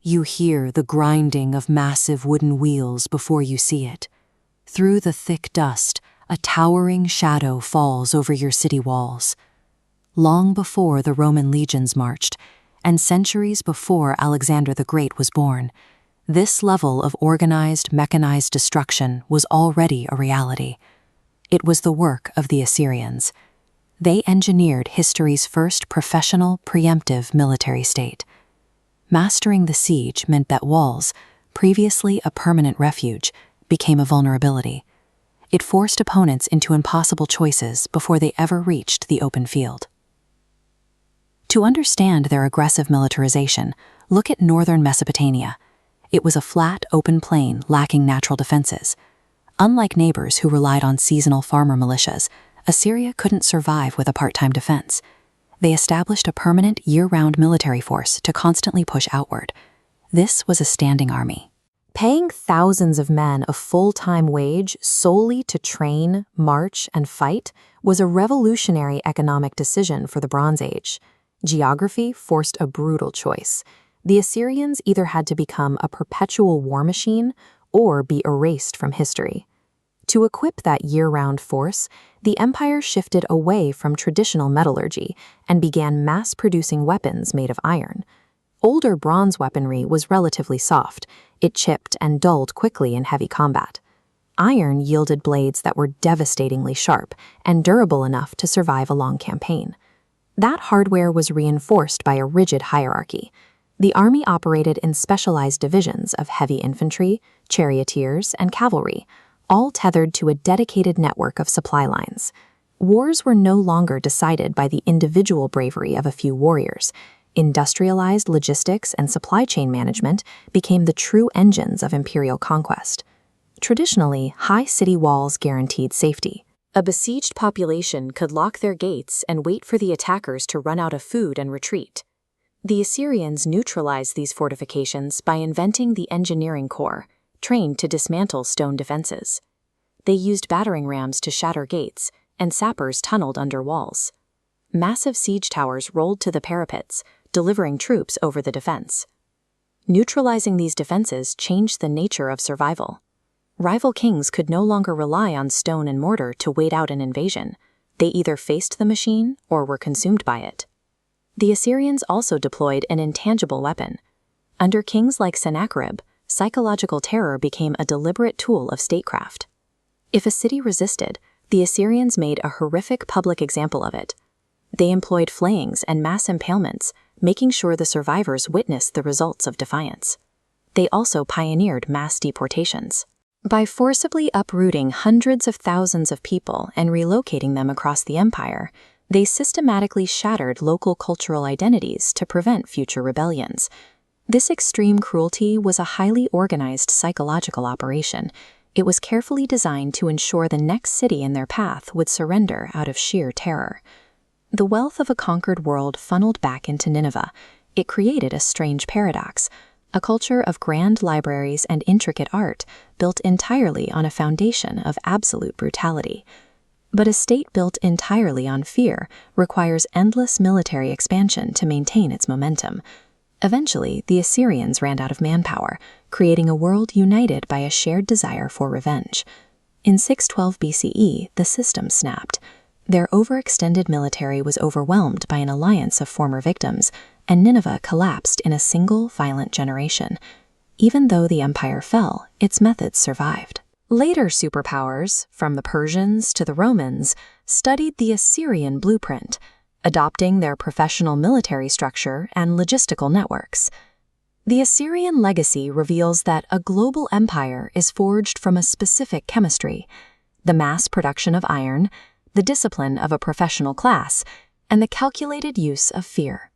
You hear the grinding of massive wooden wheels before you see it. Through the thick dust, a towering shadow falls over your city walls. Long before the Roman legions marched, and centuries before Alexander the Great was born, this level of organized, mechanized destruction was already a reality. It was the work of the Assyrians. They engineered history's first professional, preemptive military state. Mastering the siege meant that walls, previously a permanent refuge, became a vulnerability. It forced opponents into impossible choices before they ever reached the open field. To understand their aggressive militarization, look at northern Mesopotamia. It was a flat, open plain lacking natural defenses. Unlike neighbors who relied on seasonal farmer militias, Assyria couldn't survive with a part-time defense. They established a permanent, year-round military force to constantly push outward. This was a standing army. Paying thousands of men a full-time wage solely to train, march, and fight was a revolutionary economic decision for the Bronze Age. Geography forced a brutal choice. The Assyrians either had to become a perpetual war machine or be erased from history. To equip that year-round force, the empire shifted away from traditional metallurgy and began mass-producing weapons made of iron. Older bronze weaponry was relatively soft. It chipped and dulled quickly in heavy combat. Iron yielded blades that were devastatingly sharp and durable enough to survive a long campaign. That hardware was reinforced by a rigid hierarchy. The army operated in specialized divisions of heavy infantry, charioteers, and cavalry, all tethered to a dedicated network of supply lines. Wars were no longer decided by the individual bravery of a few warriors. Industrialized logistics and supply chain management became the true engines of imperial conquest. Traditionally, high city walls guaranteed safety. A besieged population could lock their gates and wait for the attackers to run out of food and retreat. The Assyrians neutralized these fortifications by inventing the engineering corps, trained to dismantle stone defenses. They used battering rams to shatter gates, and sappers tunneled under walls. Massive siege towers rolled to the parapets, delivering troops over the defense. Neutralizing these defenses changed the nature of survival. Rival kings could no longer rely on stone and mortar to wait out an invasion. They either faced the machine or were consumed by it. The Assyrians also deployed an intangible weapon. Under kings like Sennacherib, psychological terror became a deliberate tool of statecraft. If a city resisted, the Assyrians made a horrific public example of it. They employed flayings and mass impalements, making sure the survivors witnessed the results of defiance. They also pioneered mass deportations. By forcibly uprooting hundreds of thousands of people and relocating them across the empire, they systematically shattered local cultural identities to prevent future rebellions. This extreme cruelty was a highly organized psychological operation. It was carefully designed to ensure the next city in their path would surrender out of sheer terror. The wealth of a conquered world funneled back into Nineveh. It created a strange paradox, a culture of grand libraries and intricate art built entirely on a foundation of absolute brutality. But a state built entirely on fear requires endless military expansion to maintain its momentum. Eventually, the Assyrians ran out of manpower, creating a world united by a shared desire for revenge. In 612 BCE, the system snapped. Their overextended military was overwhelmed by an alliance of former victims, and Nineveh collapsed in a single violent generation. Even though the empire fell, its methods survived. Later superpowers, from the Persians to the Romans, studied the Assyrian blueprint, adopting their professional military structure and logistical networks. The Assyrian legacy reveals that a global empire is forged from a specific chemistry: the mass production of iron, the discipline of a professional class, and the calculated use of fear.